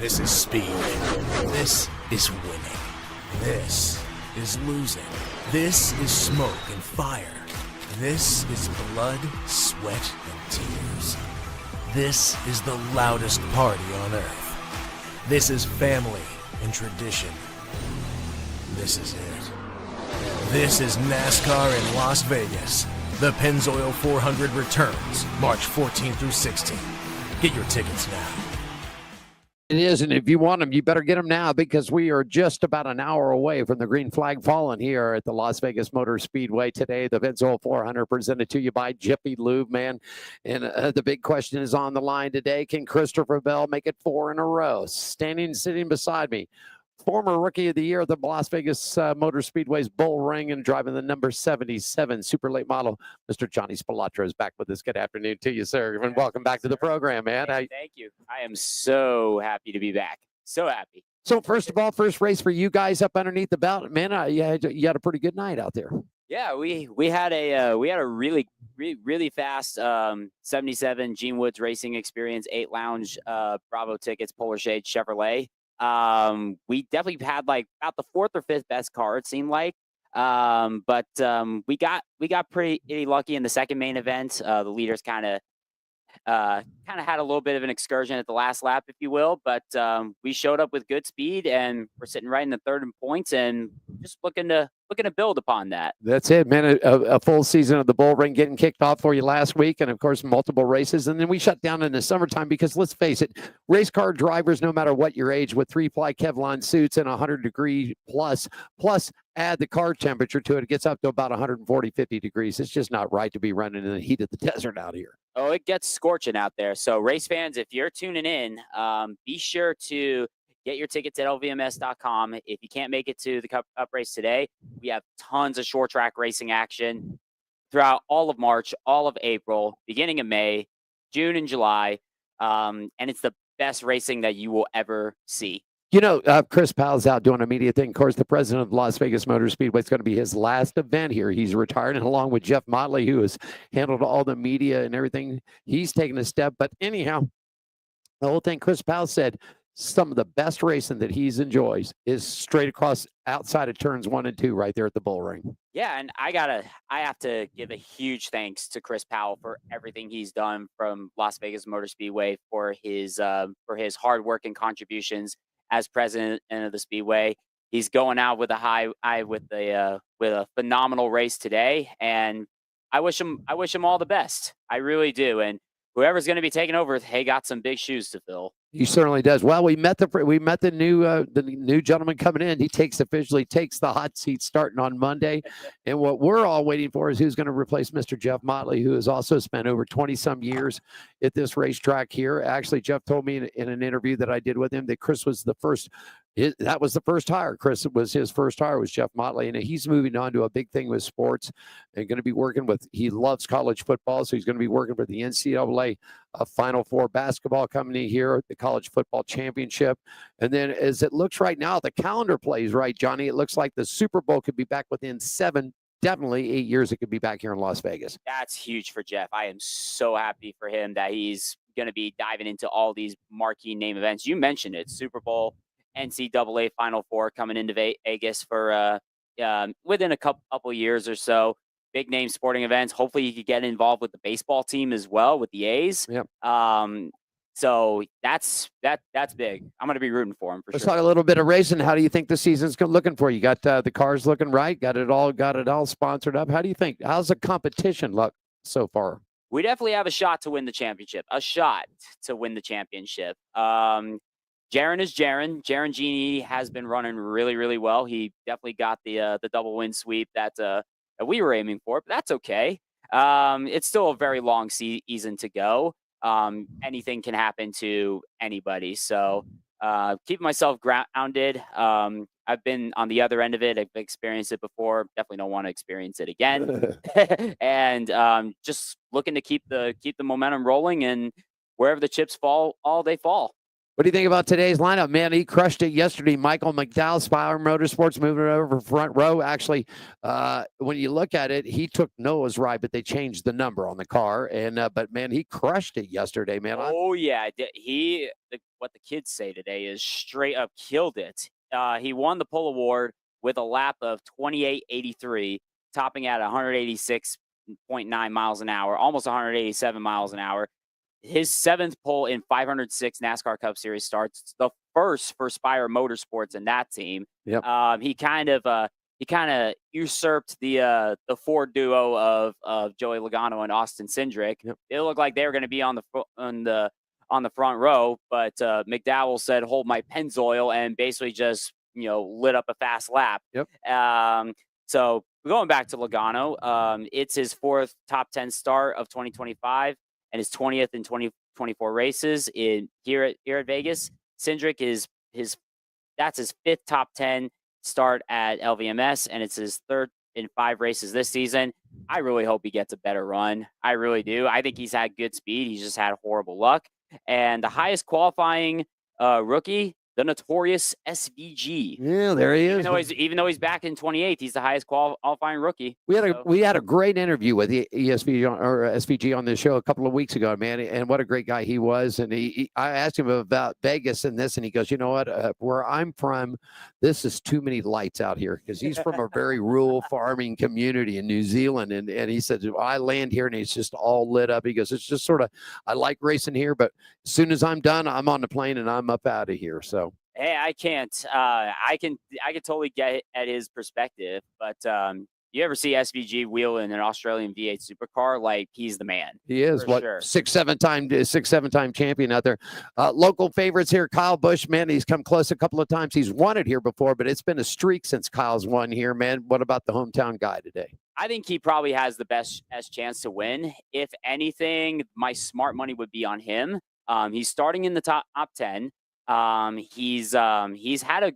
This is speed. This is winning. This is losing. This is smoke and fire. This is blood, sweat, and tears. This is the loudest party on earth. This is family and tradition. This is it. This is NASCAR in Las Vegas. The Pennzoil 400 returns March 14th through 16th. Get your tickets now. It is, and if you want them, you better get them now because we are just about an hour away from the green flag falling here at the Las Vegas Motor Speedway today. The Pennzoil 400 presented to you by Jiffy Lube, man. And the big question is on the line today. Can Christopher Bell make it 4 in a row? Sitting beside me, former Rookie of the Year at the Las Vegas Motor Speedway's Bull Ring and driving the number 77 super late model, Mr. Johnny Spilotro is back with us. Good afternoon to you, sir, and welcome back to the program, man. Thank you. I am so happy to be back. So happy. So first of all, first race for you guys up underneath the belt, man. You had a pretty good night out there. Yeah, we had a really fast 77 Gene Woods Racing Experience 8 Lounge Bravo tickets Polar Shade Chevrolet. We definitely had like about the 4th or 5th best car, it seemed like. But we got pretty lucky in the second main event. The leaders kind of had a little bit of an excursion at the last lap, if you will. But we showed up with good speed, and we're sitting right in the third in points, and just looking to build upon that. That's it, man. A full season of the Bull Ring getting kicked off for you last week, and of course multiple races, and then we shut down in the summertime because let's face it, race car drivers, no matter what your age, with 3-ply Kevlar suits and 100-degree plus add the car temperature to it, it gets up to about 140-50 degrees. It's just not right to be running in the heat of the desert out here. Oh, it gets scorching out there. So race fans, if you're tuning in, be sure to get your tickets at lvms.com. If you can't make it to the Cup race today, we have tons of short track racing action throughout all of March, all of April, beginning of May, June, and July. And it's the best racing that you will ever see. You know, Chris Powell's out doing a media thing. Of course, the president of Las Vegas Motor Speedway is going to be his last event here. He's retired, and along with Jeff Motley, who has handled all the media and everything, he's taken a step. But anyhow, the whole thing, Chris Powell said, some of the best racing that he enjoys is straight across outside of turns 1 and 2 right there at the Bull Ring. Yeah, and I have to give a huge thanks to Chris Powell for everything he's done from Las Vegas Motor Speedway for his hard work and contributions as president of the Speedway. He's going out with with a phenomenal race today, and I wish him all the best. I really do. And whoever's going to be taking over, they got some big shoes to fill. He certainly does. Well, we met the new gentleman coming in. He officially takes the hot seat starting on Monday. And what we're all waiting for is who's going to replace Mr. Jeff Motley, who has also spent over 20-some years at this racetrack here. Actually, Jeff told me in an interview that I did with him that Chris was the first. That was the first hire. Chris was his first hire, was Jeff Motley, and he's moving on to a big thing with sports and going to be working with. He loves college football, so he's going to be working for the NCAA Final Four basketball company here, the College Football Championship, and then as it looks right now, the calendar plays right, Johnny. It looks like the Super Bowl could be back within 7, definitely 8 years. It could be back here in Las Vegas. That's huge for Jeff. I am so happy for him that he's going to be diving into all these marquee name events. You mentioned it, Super Bowl, NCAA Final Four coming into Vegas for within a couple years or so. Big name sporting events. Hopefully you could get involved with the baseball team as well, with the A's. Yep. So that's big. I'm going to be rooting for him for Let's sure. talk a little bit of racing. How do you think the season's looking for you? Got the cars looking right? Got it all sponsored up. How do you think? How's the competition look so far? We definitely have a shot to win the championship. Jaron is Jaron. Jaron Genie has been running really, really well. He definitely got the double win sweep that we were aiming for, but that's okay. It's still a very long season to go. Anything can happen to anybody. So keeping myself grounded. I've been on the other end of it. I've experienced it before. Definitely don't want to experience it again. And just looking to keep the momentum rolling, and wherever the chips fall, they fall. What do you think about today's lineup, man? He crushed it yesterday. Michael McDowell, Spire Motorsports, moving it over front row. Actually, when you look at it, he took Noah's ride, but they changed the number on the car. And but man, he crushed it yesterday, man. Oh yeah, what the kids say today is straight up killed it. He won the pole award with a lap of 28.83, topping at 186.9 miles an hour, almost 187 miles an hour. His 7th pole in 506 NASCAR Cup Series starts, the first for Spire Motorsports in that team. Yep. He kind of usurped the Ford duo of Joey Logano and Austin Cindric. Yep. It looked like they were going to be on the front row, but McDowell said, "Hold my Pennzoil," and basically just lit up a fast lap. Yep. So going back to Logano, it's his 4th top 10 start of 2025 and his 20th in 2024 races here at Vegas. Cindric is that's his 5th top 10 start at LVMS, and it's his 3rd in 5 races this season. I really hope he gets a better run. I really do. I think he's had good speed. He's just had horrible luck. And the highest qualifying rookie, the notorious SVG. Yeah, there he is. Even though he's back in 28th, he's the highest qualifying rookie. We had a great interview with the SVG on this show a couple of weeks ago, man, and what a great guy he was. And I asked him about Vegas and this, and he goes, "You know what? Where I'm from, this is too many lights out here," because he's from a very rural farming community in New Zealand, and he said, "I land here and it's just all lit up." He goes, "It's just sort of, I like racing here, but as soon as I'm done, I'm on the plane and I'm up out of here." So. Hey, I can't. I can totally get at his perspective, but you ever see SVG wheel in an Australian V8 supercar? Like, he's the man. He is. What, sure. 6-7-time champion out there. Local favorites here, Kyle Busch, man, he's come close a couple of times. He's won it here before, but it's been a streak since Kyle's won here, man. What about the hometown guy today? I think he probably has the best chance to win. If anything, my smart money would be on him. He's starting in the top 10. He's had a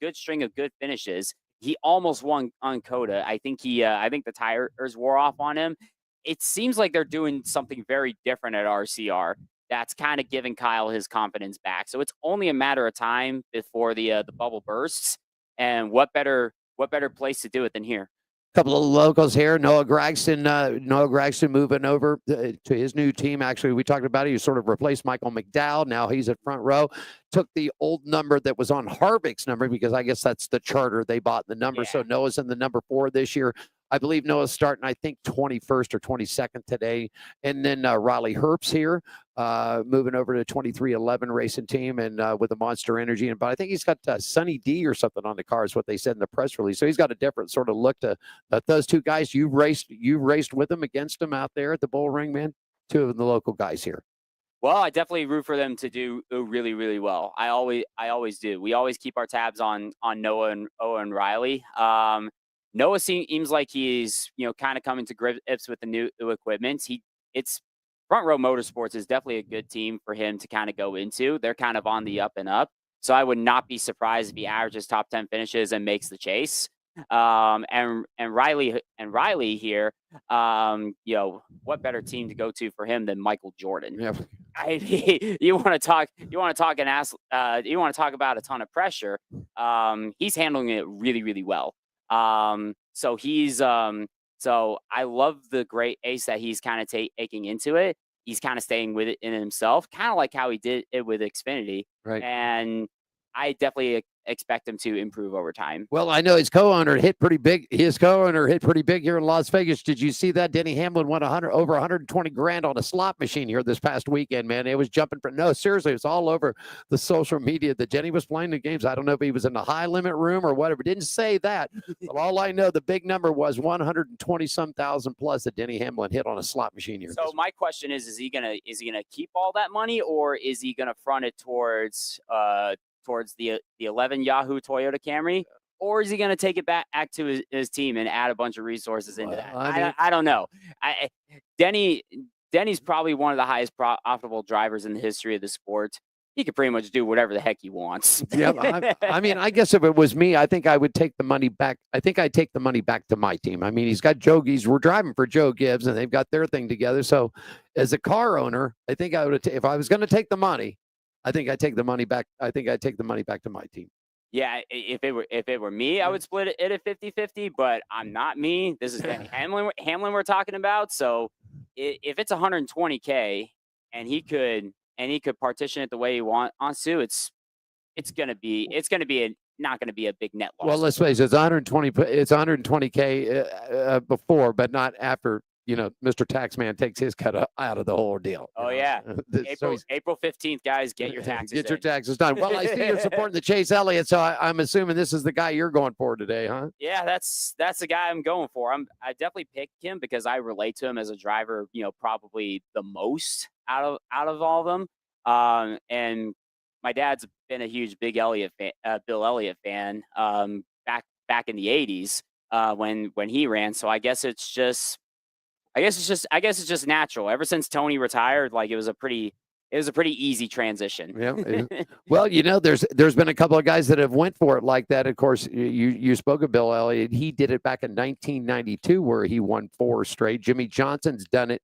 good string of good finishes. He almost won on Coda. I think the tires wore off on him. It seems like they're doing something very different at RCR. That's kind of giving Kyle his confidence back. So it's only a matter of time before the bubble bursts. And what better place to do it than here? Couple of locals here. Noah Gragson moving over to his new team. Actually, we talked about it. He sort of replaced Michael McDowell. Now he's at front row. Took the old number that was on Harvick's number, because I guess that's the charter they bought the number. Yeah. So Noah's in the number 4 this year. I believe Noah's starting, I think, 21st or 22nd today. And then Riley Herbst here, moving over to 2311 racing team, and with the Monster Energy. But I think he's got Sunny D or something on the car, is what they said in the press release. So he's got a different sort of look to those two guys. You raced with them, against them out there at the Bull Ring, man. 2 of the local guys here. Well, I definitely root for them to do really, really well. I always do. We always keep our tabs on Noah and Riley. Noah seems like he's, kind of coming to grips with the new equipment. It's Front Row Motorsports is definitely a good team for him to kind of go into. They're kind of on the up and up. So I would not be surprised if he averages top 10 finishes and makes the chase. And Riley here, what better team to go to for him than Michael Jordan? Yeah. You want to talk about a ton of pressure. He's handling it really, really well. So I love the great ace that he's kind of taking into it. He's kind of staying with it in himself, kind of like how he did it with Xfinity. Right. And I definitely expect him to improve over time. Well, I know his co-owner hit pretty big. His co-owner hit pretty big here in Las Vegas. Did you see that? Denny Hamlin won over 120 grand on a slot machine here this past weekend, man. It was jumping seriously. It was all over the social media that Denny was playing the games. I don't know if he was in the high limit room or whatever. Didn't say that. But all I know, the big number was 120-some thousand plus that Denny Hamlin hit on a slot machine here. So my question is he gonna keep all that money, or is he gonna front it towards the 11 Yahoo Toyota Camry, or is he going to take it back to his team and add a bunch of resources into that? I don't know. Denny's probably one of the highest profitable drivers in the history of the sport. He could pretty much do whatever the heck he wants. Yeah, I mean, I guess if it was me, I think I would take the money back. I think I'd take the money back to my team. I mean, he's got we're driving for Joe Gibbs, and they've got their thing together. So as a car owner, I think I would, if I was going to take the money, I think I take the money back. I think I take the money back to my team. Yeah, if it were me, I would split it at 50-50, but I'm not me. This is Danny Hamlin we're talking about. So if it's 120K and he could partition it the way he wants to, it's gonna be not gonna be a big net loss. Well, let's face it, it's 120. It's 120K before, but not after. Mr. Taxman takes his cut out of the whole deal. Oh yeah, So April 15th, guys, get your taxes. Get your in. taxes done. Well, I see you're supporting the Chase Elliott, so I'm assuming this is the guy you're going for today, huh? Yeah, that's the guy I'm going for. I definitely picked him because I relate to him as a driver, probably the most out of all of them. And my dad's been a huge Bill Elliott fan, back in the 80s, when he ran. So I guess it's just natural. Ever since Tony retired, like it was a pretty easy transition. Yeah. Well, there's been a couple of guys that have went for it like that. Of course, you spoke of Bill Elliott. He did it back in 1992 where he won 4 straight. Jimmy Johnson's done it.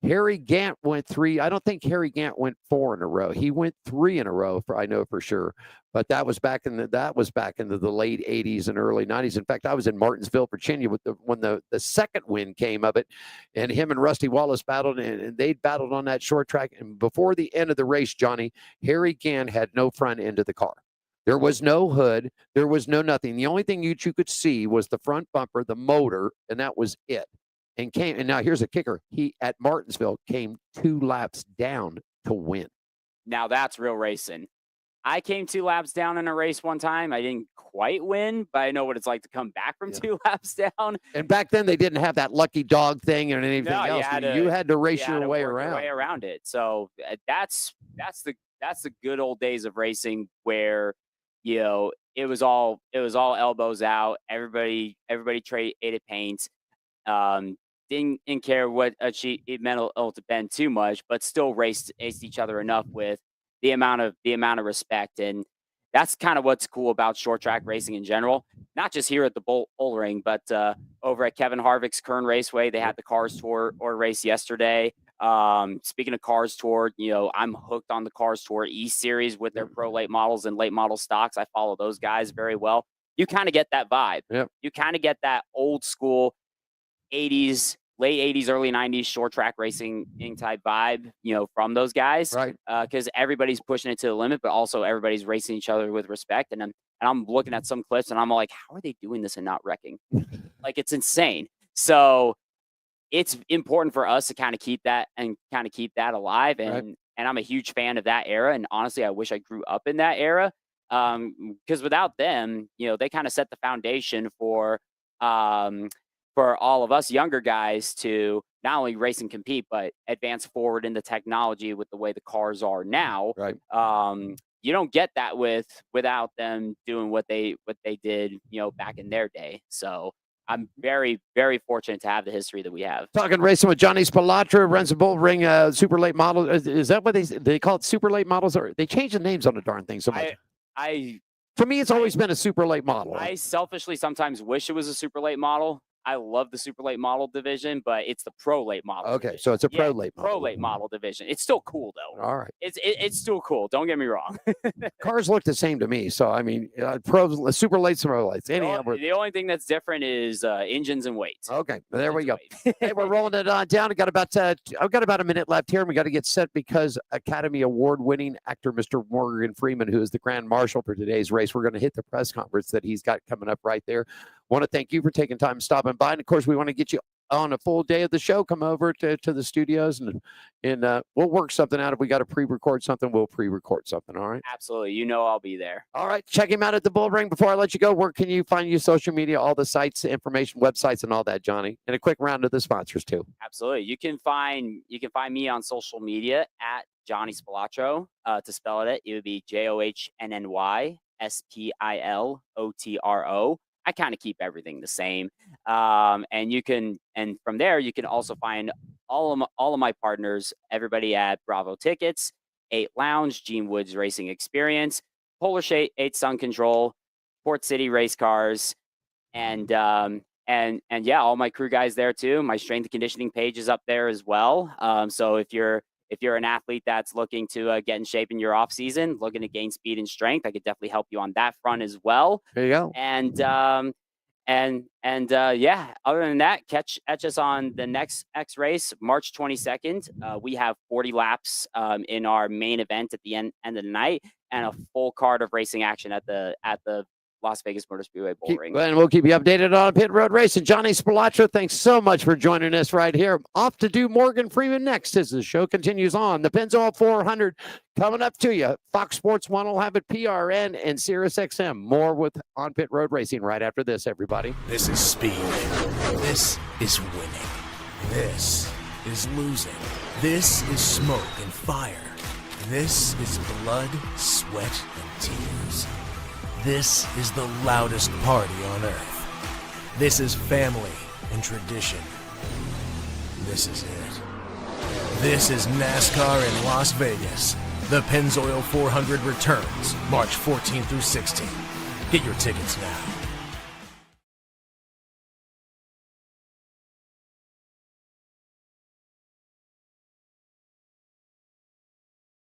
Harry Gant went 3. I don't think Harry Gant went 4 in a row. He went 3 in a row, I know for sure. But that was back into the late 80s and early 90s. In fact, I was in Martinsville, Virginia when the second win came of it, and him and Rusty Wallace battled, and they battled on that short track. And before the end of the race, Johnny, Harry Gant had no front end of the car. There was no hood. There was no nothing. The only thing you could see was the front bumper, the motor, and that was it. And now here's a kicker. He at Martinsville came 2 laps down to win. Now that's real racing. I came 2 laps down in a race one time. I didn't quite win, but I know what it's like to come back from 2 laps down. And back then they didn't have that lucky dog thing or anything else. You had to race your way around it. So that's the good old days of racing where it was all elbows out. Everybody traded paint. Didn't care what it meant to Ben too much, but still raced each other enough with the amount of respect. And that's kind of what's cool about short track racing in general, not just here at the Bull Ring, but over at Kevin Harvick's Kern Raceway. They had the Cars Tour race yesterday. Speaking of Cars Tour, I'm hooked on the Cars Tour E Series with their pro late models and late model stocks. I follow those guys very well. You kind of get that vibe. Yep. You kind of get that old school 80s, late 80s, early 90s short track racing type vibe, from those guys. Right. Because everybody's pushing it to the limit, but also everybody's racing each other with respect. And I'm looking at some clips and I'm like, how are they doing this and not wrecking? Like, it's insane. So it's important for us to kind of keep that alive. And I'm a huge fan of that era. And honestly, I wish I grew up in that era. Because without them, they kind of set the foundation for all of us younger guys to not only race and compete, but advance forward in the technology with the way the cars are now. Right. You don't get that without them doing what they did, back in their day. So I'm very, very fortunate to have the history that we have. Talking racing with Johnny Spilotro, runs a Bull Ring super late model. Is that what they call it? Super late models, or they change the names on the darn thing so much? For me, it's always been a super late model. I selfishly sometimes wish it was a super late model. I love the super late model division, but it's the pro late model. Okay, so it's a pro late model. Pro late model division. It's still cool though. All right. It's still cool. Don't get me wrong. Cars look the same to me. So I mean, pro super late, pro lights. The only thing that's different is engines and weight. Okay, there we go. Hey, we're rolling it on down. I've got about a minute left here, and we got to get set because Academy Award-winning actor Mr. Morgan Freeman, who is the Grand Marshal for today's race, we're going to hit the press conference that he's got coming up right there. Want to thank you for taking time stopping by, and of course, we want to get you on a full day of the show. Come over to the studios, and we'll work something out. If we got to pre-record something, we'll pre-record something. All right. Absolutely. I'll be there. All right. Check him out at the Bull Ring. Before I let you go, where can you find your social media, all the sites, information, websites, and all that, Johnny? And a quick round of the sponsors too. Absolutely. You can find me on social media at Johnny Spilotro. To spell it would be JOHNNY SPILOTRO. I kind of keep everything the same. And from there, you can also find all of my partners, everybody at Bravo Tickets, 8 Lounge, Gene Woods Racing Experience, Polar Shade, 8 Sun Control, Port City Race Cars, and yeah, all my crew guys there too. My strength and conditioning page is up there as well. So if you're if you're an athlete that's looking to get in shape in your off season, looking to gain speed and strength, I could definitely help you on that front as well. There you go. And yeah, other than that, catch us on the next X race, March 22nd. We have 40 laps in our main event at the end of the night, and a full card of racing action at the Las Vegas Motor Speedway Bull Ring. And we'll keep you updated on Pit Road Racing. Johnny Spilotro, thanks so much for joining us right here. Off to do Morgan Freeman next as the show continues on. The Pennzoil 400 coming up to you. Fox Sports 1 will have it, PRN and Sirius XM. More with On Pit Road Racing right after this, everybody. This is speed. This is winning. This is losing. This is smoke and fire. This is blood, sweat, and tears. This is the loudest party on earth. This is family and tradition. This is it. This is NASCAR in Las Vegas. The Pennzoil 400 returns March 14th through 16th. Get your tickets now.